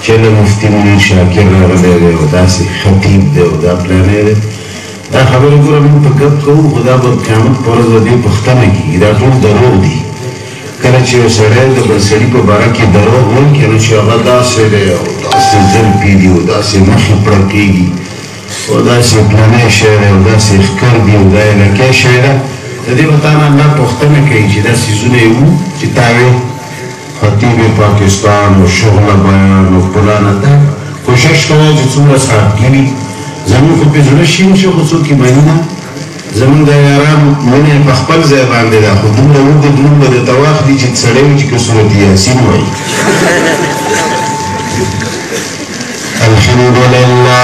چله مفتی منیر شاکر راغلی دی او داسې خطیب دی او دا پلانی دی دا خبرې ګوره موږ په ګپ کوو خو دا به قیامت په ورځ د دې پوښتنه کېږي دا ټول دروغ دي کله چې یو سړی د بل سړي په باره کې دروغ وایي که نه چې هغه داسې دی او داسې زلفې دي او داسې مخې پړکېږي او داسې پلانی شی دی او داسې ښکر دي او دا علاقی شی ده د دې به تا نه الله پوښتنه کوي چې دا څیزونه یې وو چې تا وې خطیب پاکستان او شغله بیان او فلانه دا کوشش کوه چې څومره صاحبګي زمونږ خو پې زړه شین شو خو څوک یې مني نه زمونږ د یارانو مینې په خپل ځای باندې ده خو دومره اوږد نوم به درته واخلي چې سړی وي چې که سورت یاسین وایي الحمدلله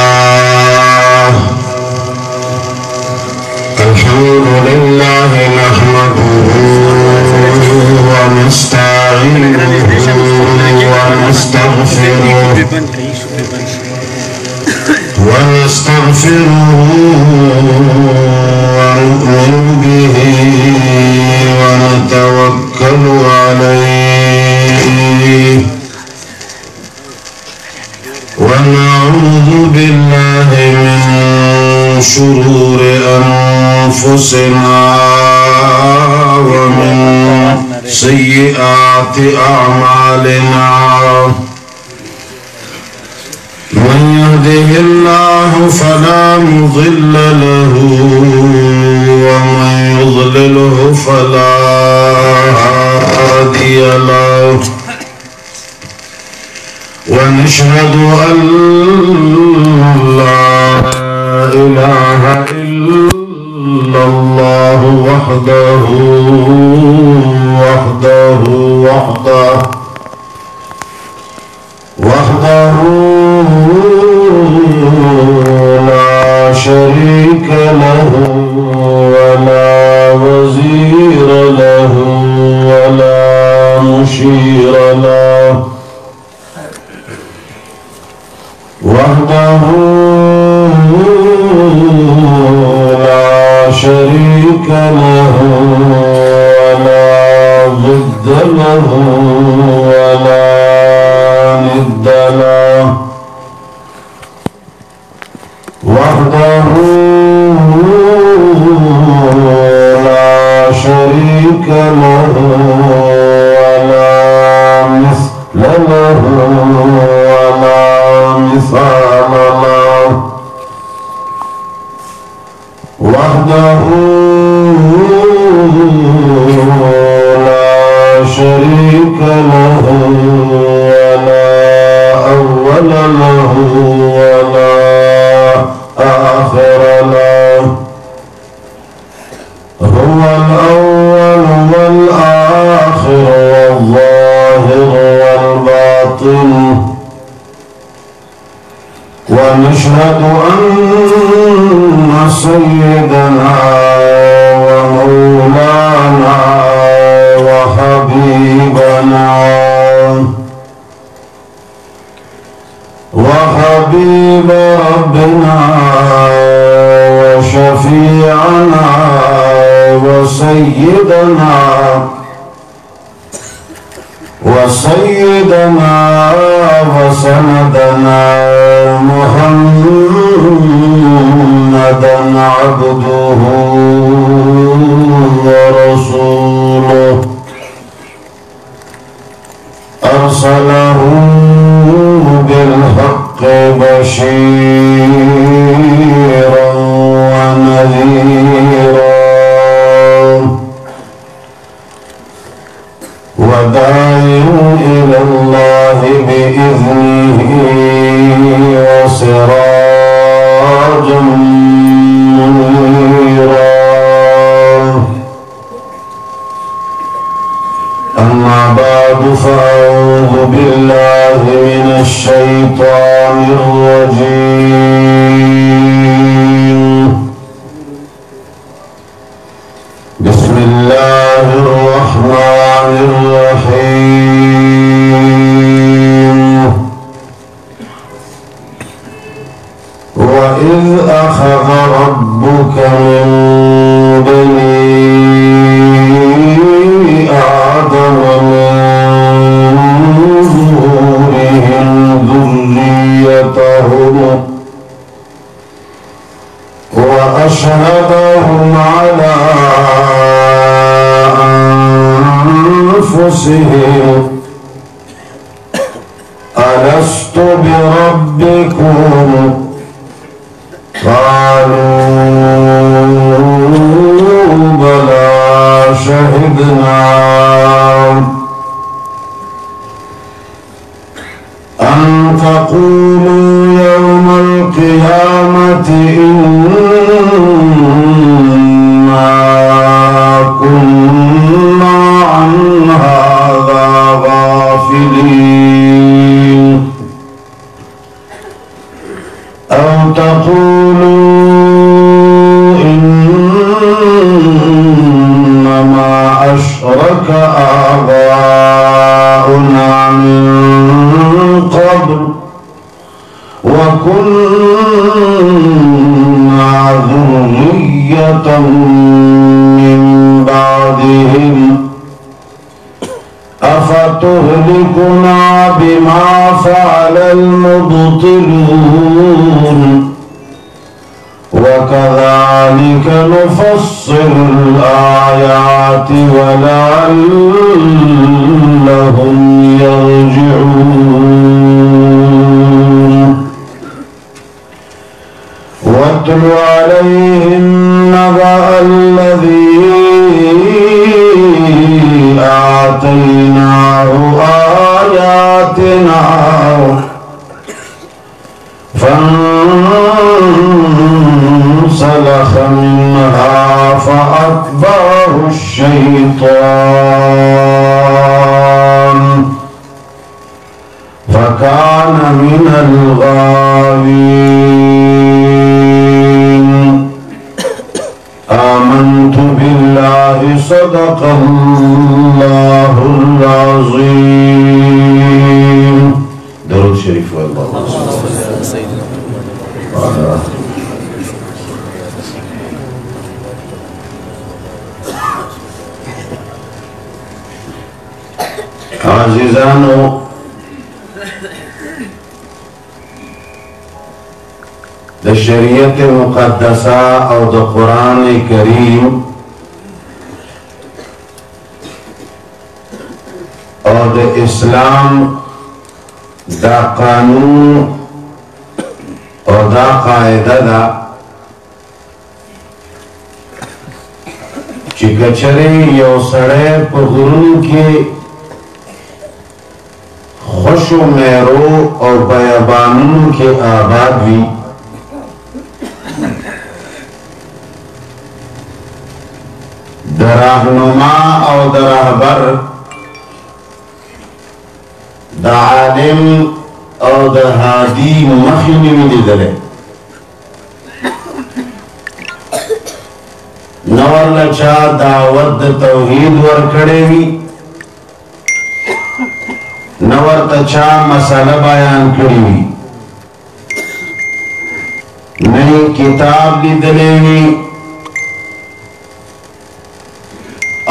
الحمدلله نحمده ونستعينه ونستغفره ونؤمن به ونتوكل عليه ونعوذ بالله من شرور أنفسنا ومن سيئات أعمالنا من يهده الله فلا مضل له ومن يضلله فلا هادي له ونشهد أن لا إله إلا الله وحده لا شريك له ولا وزير له ولا مشير له وحده لا شريك له ولا ضد له ولا ند له وحده لا شريك له ولا مثل له ولا مثال له وحده لا شريك له ولا أول له ولا آخر له هو الأول والآخر والظاهر والباطن ونشهد أن سيدنا ومولانا وحبيبنا وحبيب ربنا وشفيعنا وسيدنا وسندنا محمدا عبده ورسوله أرسله بالحق بشيرا ونذيرا وداعيا إلى الله بإذنه وسراجا منيرا أما بعد فأعوذ بالله من الشيطان الرجيم بسم الله الرحمن الرحيم وإذ أخذ ربك من بني آدم من ظهورهم अलस्तु बिरब्बिकुम क़ालू बला शहिदना अन तक़ूलू यौमल क़ियामति इन्ना कुन्ना अन हाज़ा गाफ़िलीन औ तक़ूलू इन्नमा अशरक आबाउना मिन क़ब्ल वकुन्ना ज़ुर्रिय्यतन मिन बादिहिम अफतुहलिकुना बिमा फ़अलल मुब्तिलून वकज़ालिक नुफ़स्सिलुल आयाति वलअल्लहुम यर्जिऊन वत्लु अलैहिम नबअल्लज़ी आतैनाहु आयातिना फंसलख मिन्हा फअतबअहु अश्शैतान फकान मिनल गावीन आमन्तु बिल्लाहि सदक़ल्लाहुल अज़ीम। दरूद शरीफ आज़ीज़ानो, द शरीयत मुक़द्दसा और द कुरान करीम और द इस्लाम दा कानून और दा कायदा दा चिकचरे यो सड़े पगुरु के खुशो मेरो और बयाबानों के आबाद भी दराहनुमा और दराहबर द आलिम और द हादी मखनी में दले नवर लचा दावत तौहीद वर खड़े भी नवर तचा मसाला बयान करी हुई नई किताब ली दलेवी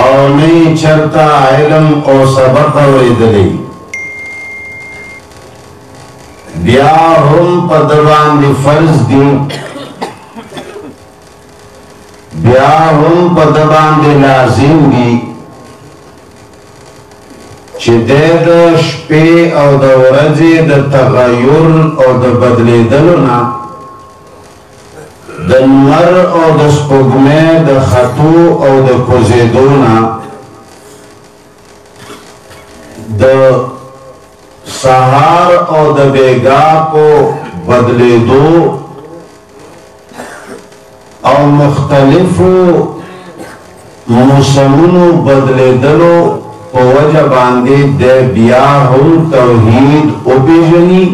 और नई चरता इल्म और सबक और दले ब्या हम पदवान फर्ज दी ब्या हम पदवान लाजिम दी चिदेद शपे और द वरजे द तगयुर और द बदले दलना द नवर और द स्पुगमे द खतु और द कोजेदोना द सहार और द बेगा को बदले दो और मुख्तलिफ मौसमों बदले दलो वजह बांधे दे बियाहुल तौहीद ओपेजनी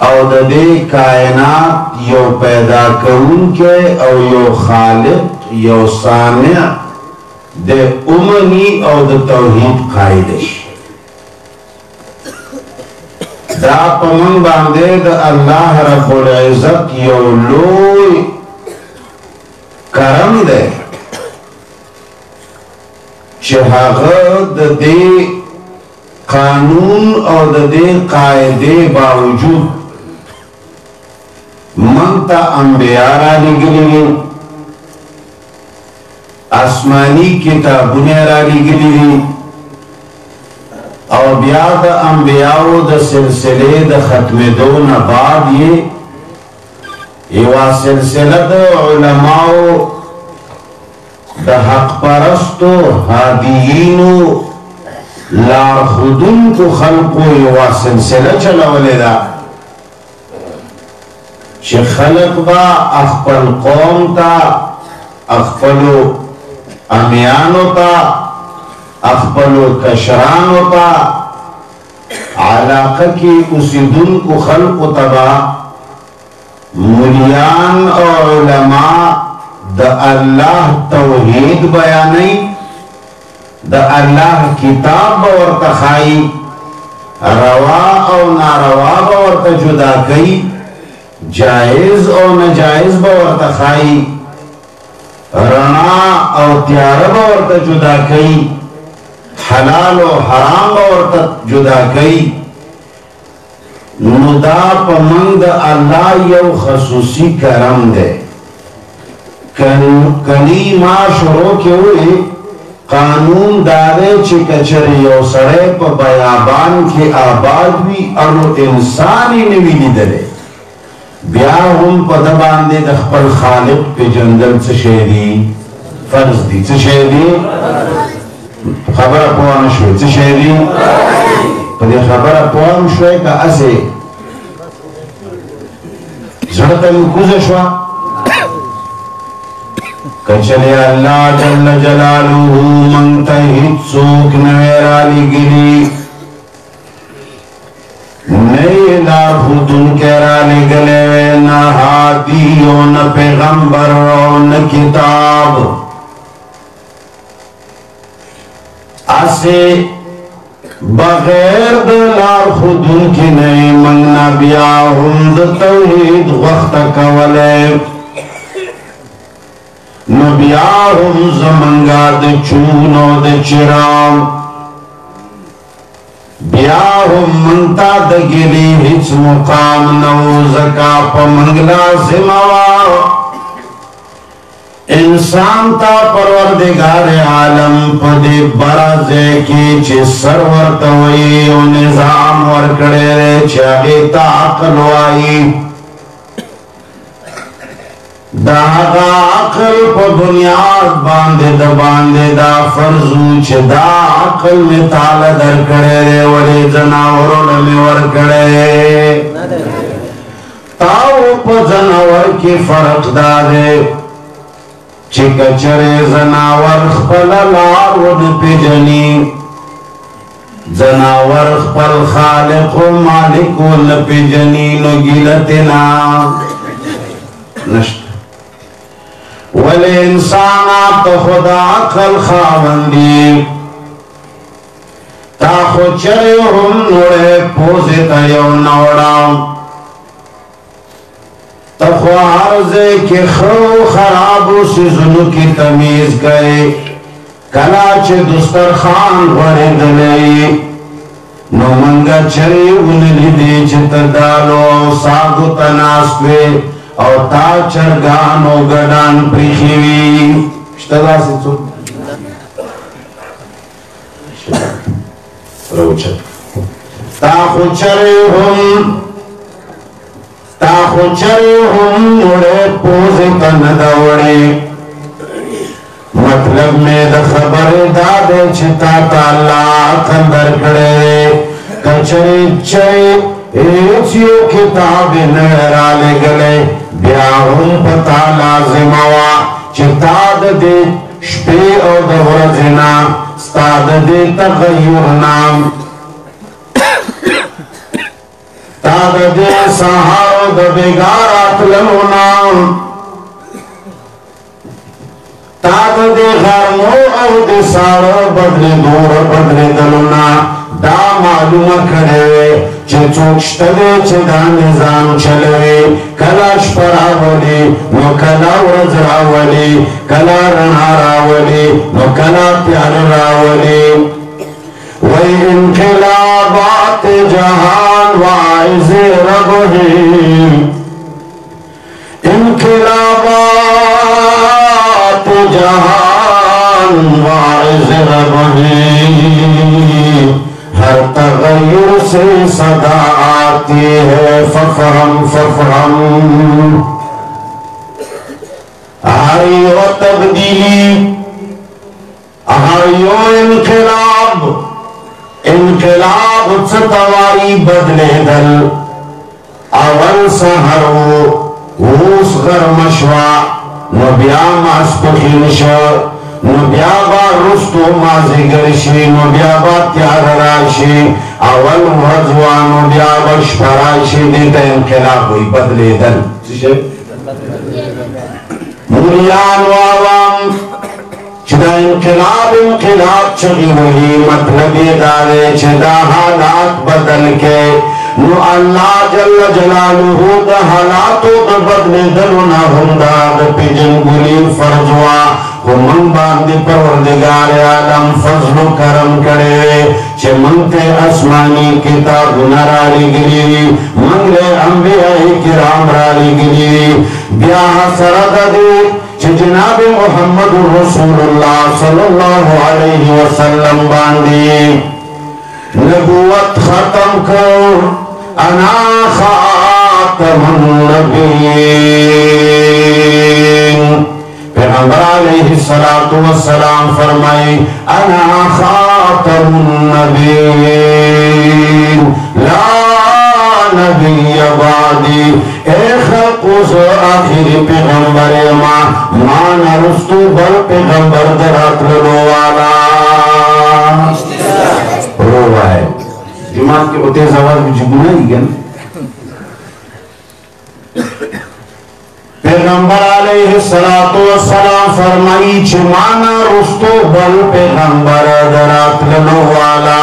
और दे कायनात यो पैदा करून के और यो खालिक यो सानिया दे उमनी और द तौहीद कायदश दा पमन बांधे द अल्लाह रब्बुल इज्जत यो लोई करम दे दे कानून और दे कायदे बावजूद मनता अंबियारा निकली आसमानी किताबुनियारा निकली और बिया द अंबियाओ द सिलसिले द खत्मे दो न बाद ये वा सिलसिला द उलमाओ द हक परस्तो हादीनो लार खुदुन को खल्को ये वा सिलसिला चला वलेदा खलक बा अखपल कौम ता अखपलो अमियानो ता अखपलो कशरानो ता आलाका की उसी दुन को खल्क तबा मुलियान और उलमा द अल्लाह तौहीद बयानी द अल्लाह किताब और तखाई रवा और नारवा और तजुदा कई जायज और नजायज बवर तखाई रना और त्यार बवर तजुदा कई हलाल और हराम बवर जुदा कई नुदा पमंग अल्लाह यौ खसूसी करम दे कली माँ शुरू के हुए कानून दारे चिकचर यौ सड़े प बयाबान के आबाद भी और इंसानी निवीली दले ब्या हम पद बांधे दखपल खालिक पे जंगल से शेरी फर्ज दी से शेरी खबर अपवान शोय से शेरी पदे खबर अपवान शोय का असे जड़ता गुज़शवा कचले अल्लाह जल्ल जलालुहु मंतहित सूख नवेराली गिरी नई लाभुतुन केरा निकले न हादियो न पैगंबर न किताब आसे बगैर दलाल खुदुन की नई मंगना बिया हुंद तौहीद वक्त कवले न बिया हुम जमंगा दे चूनो दे चिराम ब्याहुम मंता दगिली हिच मुकाम नौजका पमंगला जिमावा इंसान ता परवरदिगार आलम पदे बराजे की चे सरवर तवई ओ निजाम वर कड़े चाहे ताकल वाई दागा अकल पर बुनियाद बांधे दा फर्जू छे दा अकल में ताला दर करे रे वले जनावरों में वर करे ताऊ पर जनावर की फर्क दादे चिकचरे जनावर खपला लावड पे जनी जनावर खपल खालिक मालिक वल पे जनी नो गिलतना नष्ट वले इंसाना तो खुदा अकल खावंदी ता खुचरे हम नोड़े पोसे तयो नौड़ाम तख्वारजे के खो खराबो से जुनू की तमीज गए कलाच दुस्तर खान वरे दले नो मंगा चरे उनली दे चित डालो सागु तनास पे और ताचर गानो गडान प्रिखिवी श्तला से तो रोचक ताखुचरे हम मुड़े पोसे तन दौड़े मतलब में द खबर दादे चिता ताला खंदर खड़े कचरे चय एचियो किताब नहरा ले गले ब्याहुम पता लाजिमावा चिताद दे शपे और दवरजना स्ताद दे तगयुर नाम ताद दे सहारो द बेगारात ललो नाम ताद दे घरमो और दे सारो बदले दूर बदले दलुना दा मालूम खड़े चुचुक्ष्टले चदा निजाम चलवे कलाश परावली नो कला वज्रावली कला रणारावली नो कला प्यार रावली वही इनकलाबात जहान वाइज रबही इनकलाबात जहान वाइज रबही हर तगय्युर से सदा आती है फफहम फफहम। हर यो तब्दीली, हर यो इनकलाब, इनकलाब सतवारी बदले दल अवल सहरो वूस गरमशवा नबिया मास्पखिनश नबिया बा रुस्तो माजिगरशी नबिया बा त्यागराशी अवल वजवा नबिया बा शराशी देता इनकलाब हुई बदले दल मुरियान वावाम चदा इनकलाब इनकलाब चगी वही मतलब ये दारे चदा हालात बदल के नु अल्लाह जल्ल जलालुहु द हालातो द बदले दलो ना हुंदा द पिजन गुली फरजवा हुमन बांदे परवरदिगार आलम फजल करम करे चे मंते आसमानी किताब नराली गिरी मंगले अंबिया किराम राली गिरी ब्याह सरद दे जनाब मोहम्मद रसूलुल्लाह सल्लल्लाहु अलैहि वसल्लम बांदी नबुवत खत्म कर अना खातमुन नबीयीन। पैगंबर अलैहि सलातु वस्सलाम फरमाए अना खातमुन नबीयीन ला नबी बादी आखिरी पैगंबर मान रुस्तु बल पैगंबर दरात वाला रोवा है दिमाग के होते आवाज में जुगना ही गया। पैगंबर अलैहि सलातु वस्सलाम फरमाई माना रुस्तु बल पैगंबर दरात वाला।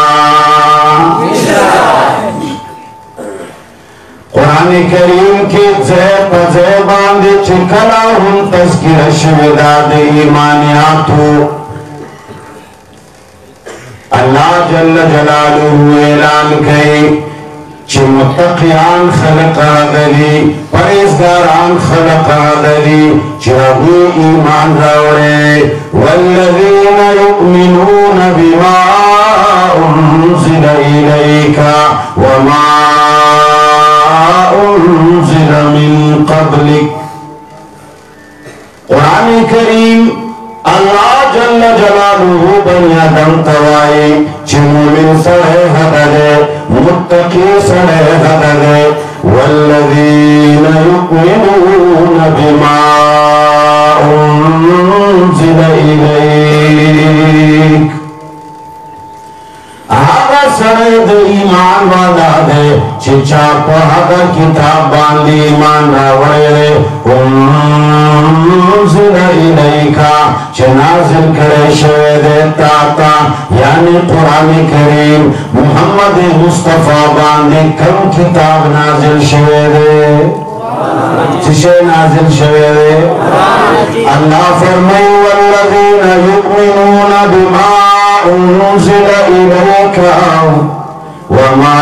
कुरान करीम के ज़ैब ज़ैबांदे चिकला हम तज़किरा शविदाद ईमानियातु अल्लाह जल्ल जलालुहु ऐलान कई चे मुत्तक़ियान खलक़ा दली परहेज़गारान खलक़ा दली चिरागु ईमान रावड़े वल्लज़ीन युमिनून बिमा उन्ज़िल इलैका वमा मिन क़ब्लिक। कुरान करीम अल्लाह जल्ल जलालुहु बनी आदम तवाए चे मोमिन सड़े हदरे मुत्तकी सड़े हदरे वल्लज़ीन युमिनून बिमा उन्ज़िल इलैक। आगा सड़े दे ईमान वाला दे चिचा पहागा किताब बांधी ईमान रावड़े उन्ज़िल इलैका चनाज़िल करे शवे दे ताता यानी कुरान करीम मुहम्मद मुस्तफा बांधी कम किताब नाज़िल शवे दे चिशे नाज़िल शवे दे अल्लाह फरमाए वल्लज़ीन युमिनून बिमा उन्ज़िल इलैका वमा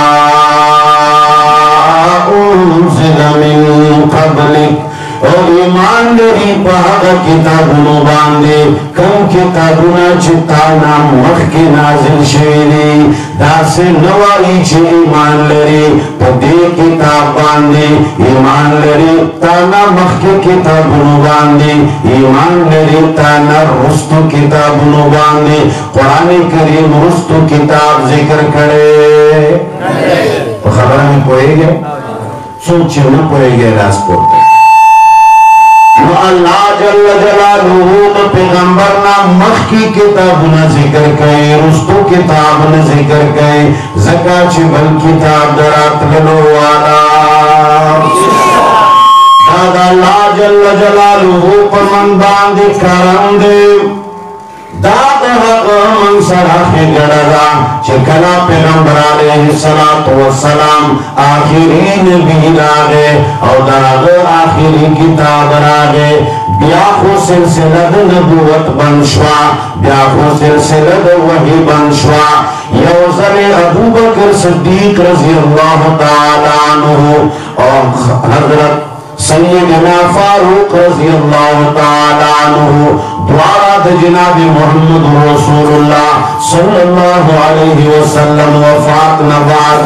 उन्ज़िल मिन क़ब्लिक। और ईमान लरी पहाड़ किताबुनो बांधे कम किताबुना चिताना मख के नाज़िल शेरी दासे नवाई चे ईमान लरी पदे किताब बांधे ईमान लरी ताना मख के किताबुनो बांधे ईमान लरी ताना रुस्तु किताबुनो बांधे। कुरान करीम रुस्तु किताब जिक्र करे खबर में पोएगे सोचे न पोएगे राजकोट अल्लाह जल्ल जलालुहु तो पैगंबर ना मख की किताब ना जिक्र कई रुस्तु किताब ना जिक्र कई ज़कात बल किताब दरात लो वाला दादा अल्लाह जल्ल जलालुहु पर मन बांधे करम दे दाद हक मन सराखे गड़गा चिकला पैगंबर अलैहिस्सलातु वस्सलाम आखिरी नबी लागे और दाग आखिरी किताब लागे ब्याखो सिलसिलत नबुवत बनशवा ब्याखो सिलसिलत वही बनशवा यौज़ले अबू बकर सिद्दीक रज़ी अल्लाह ताला अन्हु और हज़रत सैयदना फारूक रज़ी अल्लाह ताला अन्हु द्वारा जनाब मोहम्मद रसूलुल्लाह सल्लल्लाहु अलैहि वसल्लम वफात नवाद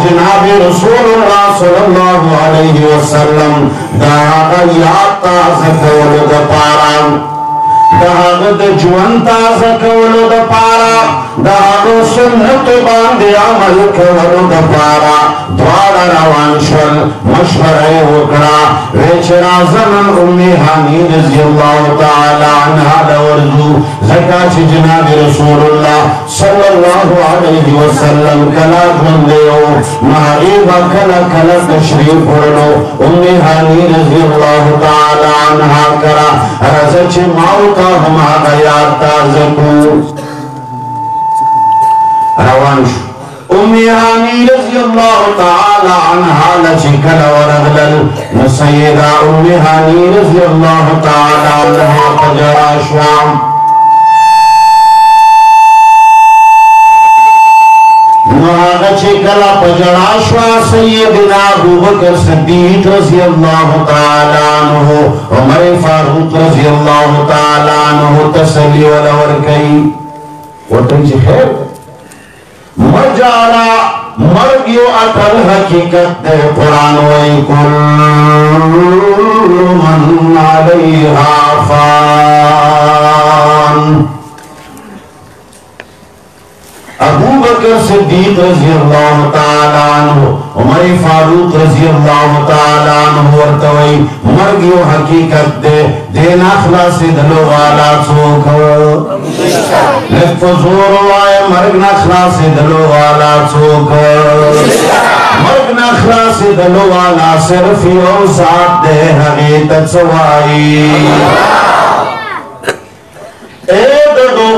जनाब रसूलुल्लाह सल्लल्लाहु अलैहि वसल्लम दागा याता सकवल द पारा दागा द जुवंता सकवल द पारा दागा सुन्नत बांधे अमल कवल द पारा द्वारा रवांशल मशवरे वकड़ा वेचरा ज़मन उम्मी हानी रज़ियल्लाहु ताला अन्हा दवर्जू ज़कात जनाब रसूलुल्लाह सल्लल्लाहु अलैहि वसल्लम कला जुंदे हो मारीबा कला कला तशरीफ पढ़ो उम्मी हानी रज़ियल्लाहु ताला अन्हा करा रज़च माउता हमा गयाता ज़कू रवांश उम्मी हानी रज़ियल्लाहु ताला अन्हा लचिकल वरगलल सय्यदा उम्मी हानी रज़ियल्लाहु ताला अन्हा पजरा श्वाम लचिकल पजरा श्वा सय्यदना अबू बकर सिद्दीक रज़ियल्लाहु ताला अन्हु उमर फारूक रज़ियल्लाहु ताला अन्हु तसल्ली वलवर कई वटन खैर मजारा मर्गियो अटल हकीकत दे कुरान वही कुल्लु मन अलैहा फान अबू बकर सिद्दीक रज़ियल्लाहु ताला अन्हु उमर फारूक रज़ियल्लाहु ताला अन्हु वर्तवई मर्गियो हकीकत दे देना खलास दलो वाला चोख लफजोर वाय मर्गना खलास दलो वाला चोख मर्गना खलास दलो वाला सिर्फ यो साथ दे हकीकत सवाई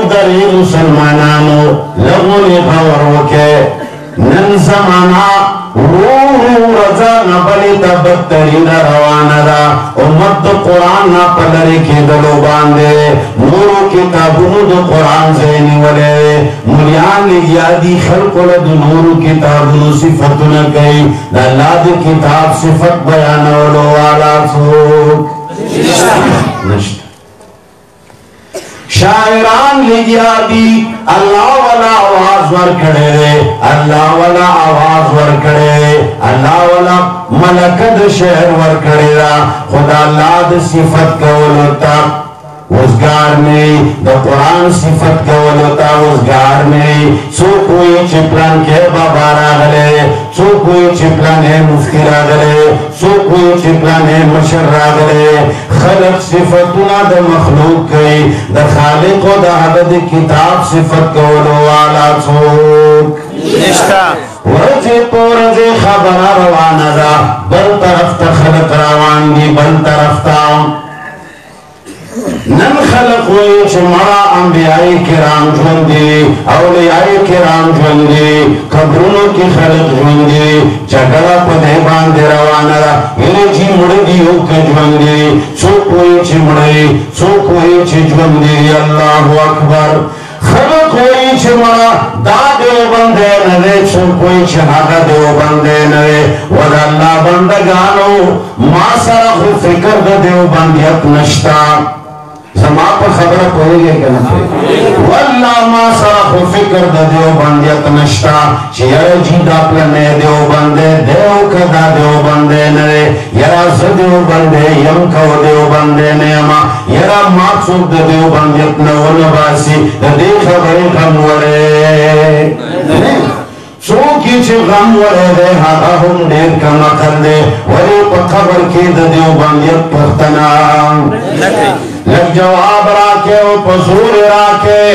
दरी मुसलमानानो लोगों ने खबर वके नन जमाना रजा नबली तबतरी रवाना दा उम्मत कुरान ना पलरे के दलो बांधे नूरों किताबों दो कुरान से निवले मुलियान यादी खल्क़ुल दो नूरों किताबों सिफतुन कई अल्लाह दी किताब सिफत बयान वालो वाला सो नष्ट शायरान लिया दी अल्लाह वाला आवाज वर खड़े रे अल्लाह वाला आवाज वर खड़े अल्लाह वाला मलकद शहर वर खड़े रा खुदा लाद सिफत कवलता उसगार में द कुरान सिफत कवलता उसगार में सो कोई चिपलान के बाबा रागले सो कोई चिपलान है मुफ्ती रागले सो कोई चिपलान है मशर रागले खलक सिफतुना द मखलूक कई द खालिक व द अबद किताब सिफत कवलो वाला चोक वरजे पोरजे खबर रवाना दा बल तरफ तखलक रवान दी बल तरफ ताम नन खलक हुई चुमरा अंबियाई किराम जुंदी औलियाई किराम जुंदी कब्रों की खलक जुंदी जगला पदे बांधे रवाना इले जी मुड़गियों के जुंदी सो कोई चिमड़े सो कोई चिजुंदी अल्लाहु अकबर खलक हुई चुमरा दादे बंदे नरे सो कोई शहादा दे बंदे नरे वदल्ला बंदगानो मासरा खु फिक्र दे बंदियत नश्ता जमा पर खबर पड़ेगी क्या ना वल्ला मासरा खु फिक्र दे बंदियत नश्ता चियर जीदा प्लने दे बंदे देव कदा दे बंदे नरे यरा सदे बंदे यम को दे बंदे ने अमा यरा माक्सुद दे बंदियत न वनवासी दे खबर हम वरे सो किच गम वरे दे हा हम देर का मखंदे वरे पखबर के दे बंदियत पख्तना लग जवाब राके ओ पसूर राके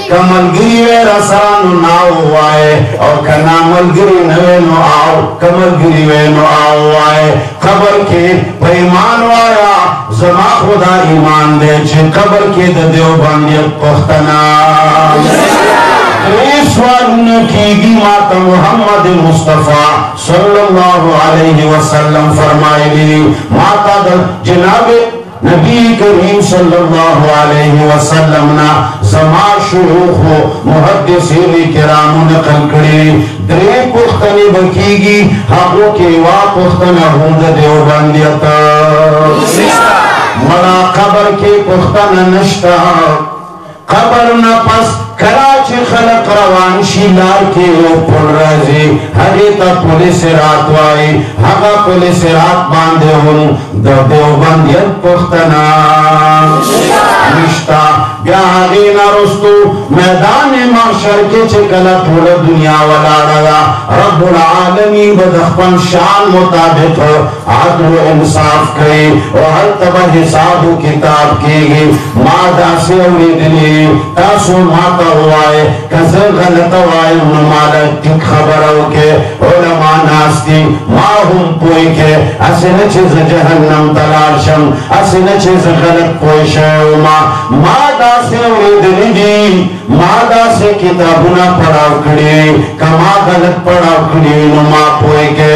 कमलगिरी वे रसान नाव वाए और कना मलगिरी नवे नो आओ कमलगिरी वे नो आओ वाए खबर के बेईमान वाया जमा खुदा ईमान दे छ खबर के देव बंदियत पख्तना ईश्वर की माता मोहम्मद मुस्तफा सल्लल्लाहु अलैहि वसल्लम फरमाएगी माता जनाब नबी करीम सल्लल्लाहु अलैहि वसल्लम ना जमा शुरूख हो मुहद्दिसीन किराम नकल करी दरे पुख्तनी बकीगी हाको के वा पुख्तना हुंद देवबंदियत ملا قبر کی پختن نشتا قبر نپس کراچ خلق روان شیلار کی اوپر رازی حقیقت پولیس رات وائی حقا پولیس رات باندے ہوں دیوبندیت پختنا نشتا بیا آغین رستو میدان محشر کے چکلا طول دنیا والا رہا رب العالمین بدخپن شان مطابق عدل و انصاف کئی وحل تبا حساب و کتاب کی گئی مادہ سے اولیدنی تاسو ماتا ہوئے کزر غلط ہوئے انمالا تک خبر ہو کے علماء ناستی ماہم پوئی کے اسے نچیز جہنم تلاشم اسے نچیز غلط پوئی شہوما مادہ سے اولیدنی دی مادہ سے کتابنا پڑھاو کھڑی کما غلط پڑھاو کھڑی نما پوئی کے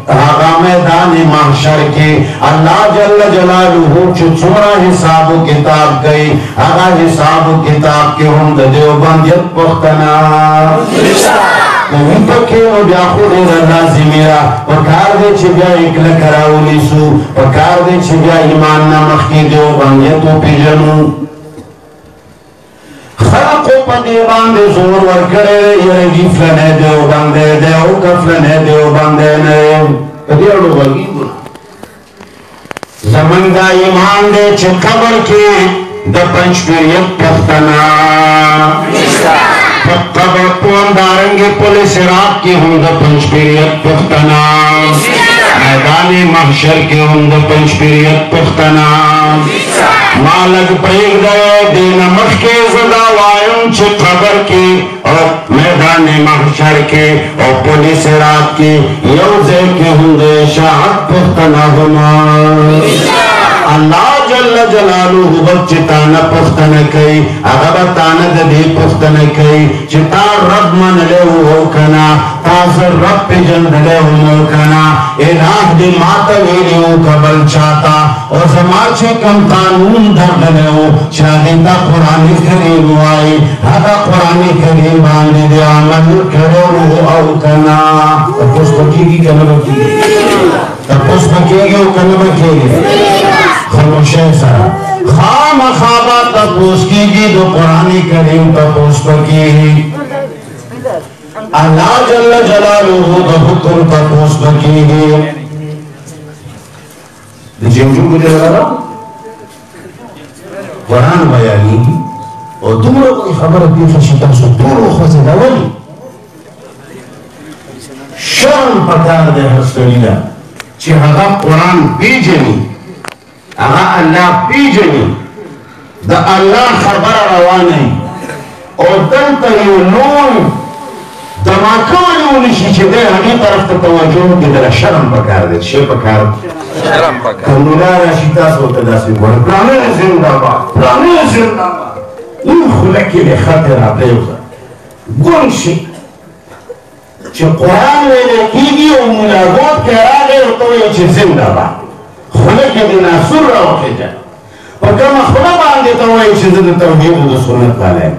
آغا میدان محشر کی اللہ جل جلالہ چچورا حساب و کتاب گئی آغا حساب و کتاب کے ہم دیوبندیت پختنا نوی پکے و بیا خود لازی میرا پکار دے چھ بیا اکل کراؤلی سو پکار دے چھ بیا ایمان نمخ کی دیوبندیتو پی جنو خلقو پا دیوان دے زور ورکرے یہ جی فلنے دیوبندے دیو کفلنے دیوبندے نئے دیوڑو بلگی بنا زمن دا ایمان دے چھ قبر کی دا پنچ پیریت پختنا قبر پون دارنگی پولیس رات کی ہوں دا پنچ پیریت پختنا میدان محشر کی ہوں دا پنچ پیریت پختنا مالک پریگ دے دین مخ کے زدہ وائن چھ قبر کی اور میدان محشر کے اور پولیس رات کی یوزے کی ہوں دے شاہد پختنا ہما اللہ جل جلالہ بچتانا پختن کئی اغبتانا دی پختن کئی چتا رب من لے ہو کنا تاثر رب پی جند لے ہو کنا الہ دی ماتا ویلی ہو قبل چاہتا اور زماچے کم قانون درد لے ہو چاہیتا قرآن کریم وائی حقا قرآن کریم باندی دی عمل کرو ہو کنا تپوس پکی کی کنبا کی تپوس پکی گی ہو کنبا کی خاموشیں سارا خام خوابہ تپوس کی گی دو قرآن کریم تپوس پکی اللہ جل جلالہ دو حکم تپوس پکی گی جنجو کو دے رہا قرآن بیانی اور دورو کوئی خبر دی خشیتا سو دورو خوزی دولی شرم پتار دے حسنینا چی حقا قرآن بیجنی اگا اللہ پیجنی دا اللہ خبر روانی اور دلتا یو نون دماکوانی اونیشی چی دے ہمی طرف تا توجہ کی در شرم پکار دے شے پکار شرم پکار کنولا راشیتا سوتا دا سی گوڑا پرانے زندہ با پرانے زندہ با این خلکی لے خاطر آتے ہوتا گونشی چی قرآن ویلے کی گی و ملاغوت کے آگے ہوتا ہوئی چی زندہ با خلق دینا سر رہو خیجا اور کم خلق آنگیتا ہوئی چیزن توحید و سنت والے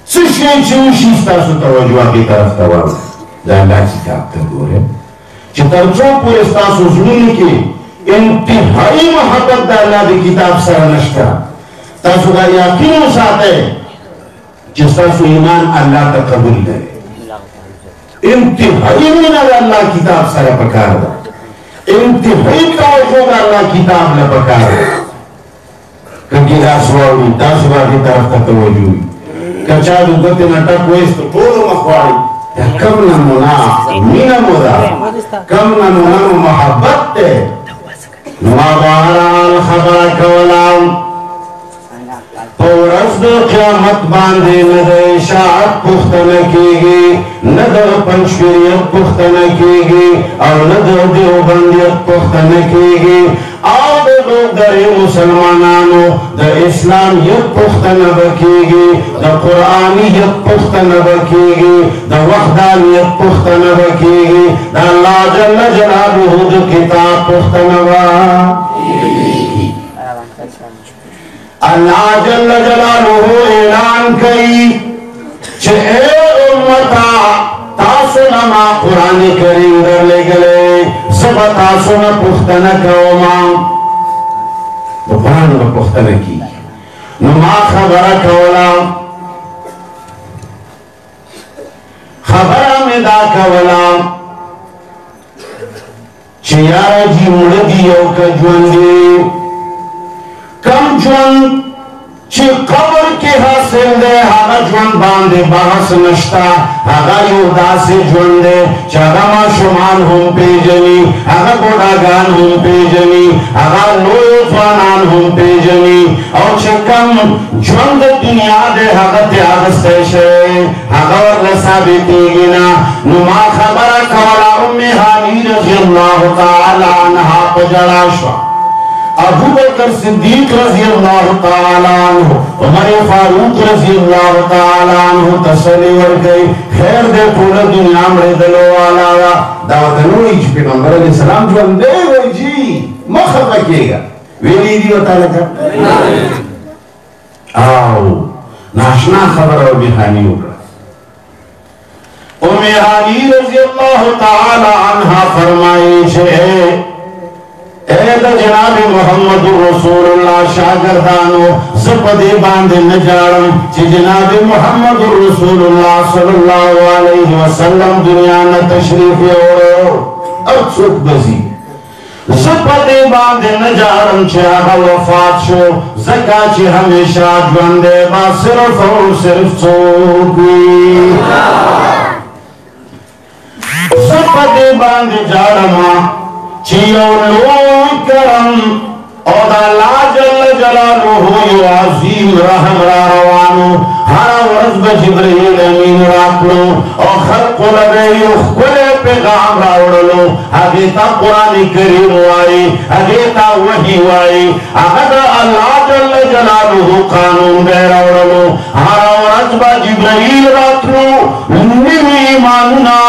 سشین چوشی ستاسو توجہ کی طرف توار دا اللہ کتاب تگورے چی ترچو پورے ستاسو ظلمی کی انتہائی محبت دا اللہ دی کتاب سرنشتا تاسو دا یقین ساتے چی ستاسو ایمان اللہ تا قبول دے انتہائی من اللہ کتاب سر پکار دا انتہائی توجہ اللہ کتاب نہ پکار کبھی راسواوی تاسوا کی طرف تا توجہوی کچا دوگتی نٹا کوئیس تو پولو مخواری کم نمونا مینا مودا کم نمونا محبت تے نواباران خبر کولاو پورس دو قیامت باندے ندر اشاعت پختن کی گی ندر پنچپیریت پختن کی گی اور ندر دیوبندیت پختن کی گی اور دو در مسلمانانو دا اسلامیت پختن بکی گی دا قرآنیت پختن بکی گی دا وحدانیت پختن بکی گی دا اللہ جل جلالہ دا کتاب پختن بکی اللہ جل جلالہ اعلان کئی چھے اے امتا تاسو نما قرآن کریم در لے گلے سب बता सुना पुख्तन कौमा तो बान व पुख्तन की नुमा खबर कौला खबर में दा कौला चियारा जी मुड़दियों का ज्वंदे कम ज्वंद ची कबर के हासिल दे हागा ज्वन बांधे बहस नश्ता हागा योदा से ज्वन दे चागा माशुमान हम पेजनी हागा गोडागान हम पेजनी हागा लोयो ज्वानान हम पेजनी और चकम ज्वन दे दुनिया दे हागा त्याग स्तेशे हागा वर्ला साबिती गिना नुमा खबरा कवला उम्मी हानी रज़ी अल्लाह ताला अन्हा पजड़ाशवा अबू बकर सिद्दीक रज़ी अल्लाह ताला अन्हु उमर फारूक रज़ी अल्लाह ताला अन्हु तसल्ली वर गई खैर दे पूरा दुनिया में दलो वाला दावतनो इच पैगंबर अलैहि सलाम जो अंदे वो जी मखब रखिएगा वेली दी बता लगा आओ नाशना खबर और बिहानी होगा उम्मे हानी रज़ी अल्लाह ताला अन्हा फरमाई छे जनाब मोहम्मद रसूलुल्लाह शागिर्दानो सपदे बांधे न जाड़म चे जनाब मोहम्मद रसूलुल्लाह सल्लल्लाहु अलैहि वसल्लम दुनिया न तशरीफ ओरो अब सुख बजी सपदे बांधे न जाड़म चे आगा वफात शो ज़का चे हमेशा ज्वंदे बा सिर्फ और सिर्फ सोगी सपदे बांधे जाड़मा चियो लोई करम और अल्लाह जल्ल जलालुहु यो अजीम रहम रवानो हर वर्ष ब जिब्रील अमीन राखलो और खल्क लगे यो खुले पैगाम रावड़लो आगे ता कुरान करीम वाई आगे ता वही वाई अगर अल्लाह जल्ल जलालुहु कानून दे रावड़लो हर वर्ष ब जिब्रील राखलो निमी मानना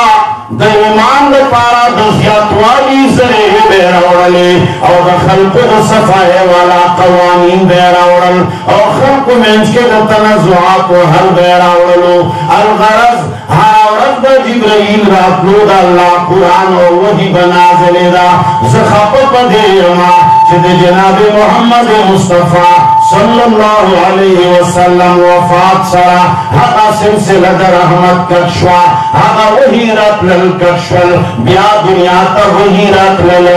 द ईमान द पारा दसियात वाली सरे बेरावड़ले और खल्क सफाए वाला कवानीन बेरावड़ल और खल्क में के तनज़ुआत को हल बेरावड़लो अलगरज हावरत द जिब्रील राखलो द अल्लाह कुरान और वही बनाज़लेदा ज़खाप पदेमा जिद जनाब मोहम्मद मुस्तफा सल्लल्लाहु अलैहि वसल्लम वफात सरा हका सिलसिला द रहमत कशवा हका वही रखल कशवल ब्या दुनिया ता वही रखल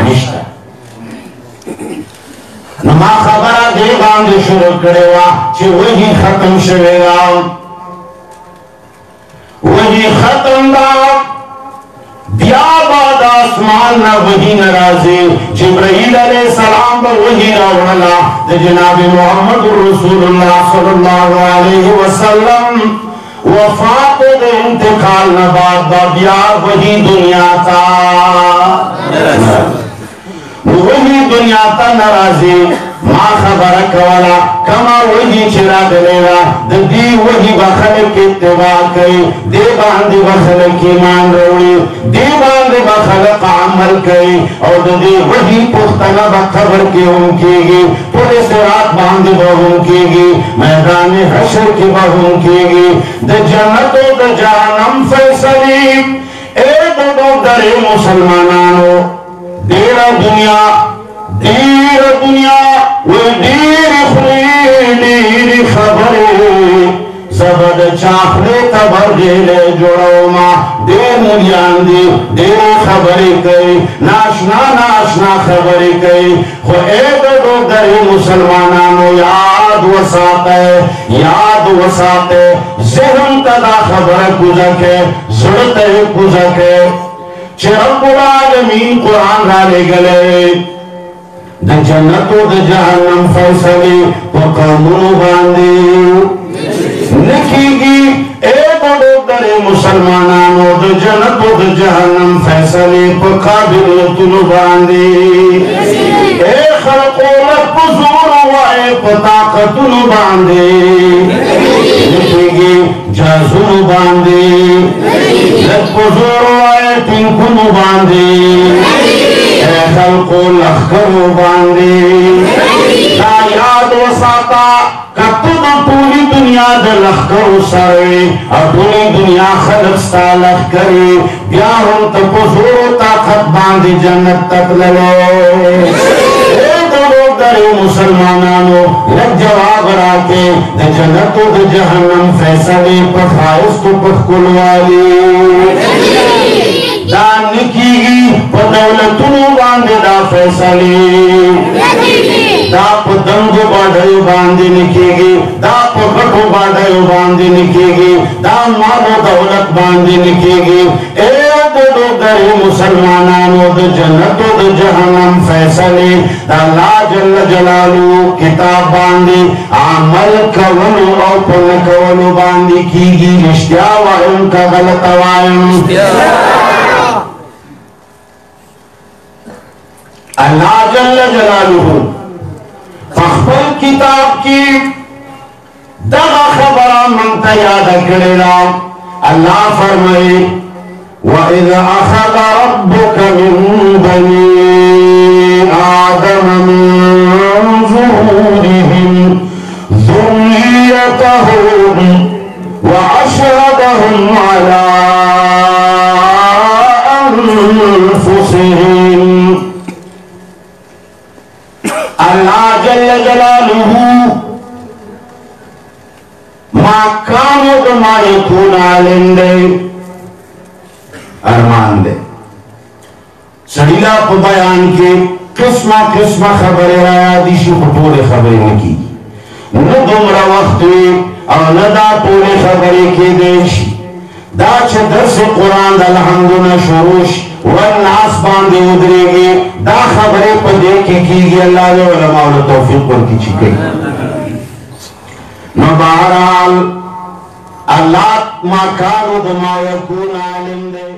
निशा नमा खबरा दे बांध शुरू करेवा चे वही खत्म शवेगा वही खत्म दा बियाबाद आसमान न वही नाराजी जिब्राइल अलैहिस्सलाम पर वही रावला द जनाब मोहम्मद रसूलुल्लाह सल्लल्लाहु अलैहि वसल्लम वफात दे इंतकाल न बाद बिया वही दुनिया का वही दुनिया का नाराजी माँ खबर कवाला कमा वही चिरा दलेगा दी वही बखल के इत्तिबा कई दे बांध बखल की मान रोड़ी दे बांध बखल का अमल कई और दी वही पुख्तना बखबर के उनकीगी पूरे से रात बांध बहुंकीगी मैदान हशर की बहुंकीगी द जन्नत द जहन्नम फैसली ए दो दरे मुसलमानानो देरा दुनिया वो दीर खुली दीर खबरे सबद चाखले तबर गेले जोड़ो माँ दे मुरियांदी दे खबरे कई नाशना खबरे कई हो एक दो दरे मुसलमानानो याद वसाते ज़हन तदा खबर कुजके ज़ुड़ते कुजके रब्बुल आलमीन कुरान डाले गले द जन्नत द जहन्नम फैसले तो कानून बांधे लिखीगी एक दरे मुसलमानानो द जन्नत द जहन्नम फैसले तो काबिलियतुन बांधे ए खल्क़ोलत पुज़ूर वाए ताक़तुन बांधे लिखीगी जाजुन बांधे लत पुज़ूर वाए तिनकुन बांधे खल्को लखकर बांधे ना याद वसाता कतुब पूरी दुनिया दल लखकर सरे अधूरी दुनिया खलक सा लखकरी ब्याहों तपोजोरो ताकत बांधी जन्नत तक लले मुसलमानों लग जवाब राके द जन्नत द जहन्नम फैसले पठाइस को पटकुल वाली दान की पदौलतुनु बांधे दा फैसले दा पतंग बाढ़ो बांधे निकेगी दा पकड़ो बाढ़ो बांधे निकेगी दा मारो दौलत बांधे निकेगी ए दो गरीब मुसलमानों द जन्नत द जहन्नम फैसले अल्लाह जल्ल जलालू किताब बांधी अमल कवनो और पुन कवनो बांधी कीगी रिश्ता वायम का गलत वायम अल्लाह जल्ल जलालू फखबल किताब की दगा खबरा मनता याद करेगा अल्लाह फरमाए وَإِذْ أَخَذَ رَبُّكَ مِنْ بَنِي آدَمَ مِنْ ظُهُورِهِمْ ذُرِّيَّتَهُمْ وَأَشْهَدَهُمْ عَلَى أَنفُسِهِمْ अल्लाह जल्ल जलालुहु मा कानु मा यकून आलिंदे अरमान दे सड़ीला बयान के किस्मा किस्मा खबरें आया दिशु पटोरे खबरें की न दुमरा वक्त और न दा टोले खबरें के देश दाच दर्स कुरान अलहम्दुलिल्लाह शुरूश वन नास बांधे उधरेगी दा खबरें पर देखे की अल्लाह ने उलमा और तौफीक पर की छिके न बहरहाल अल्लाह मा कानु मा यकून आलिम दे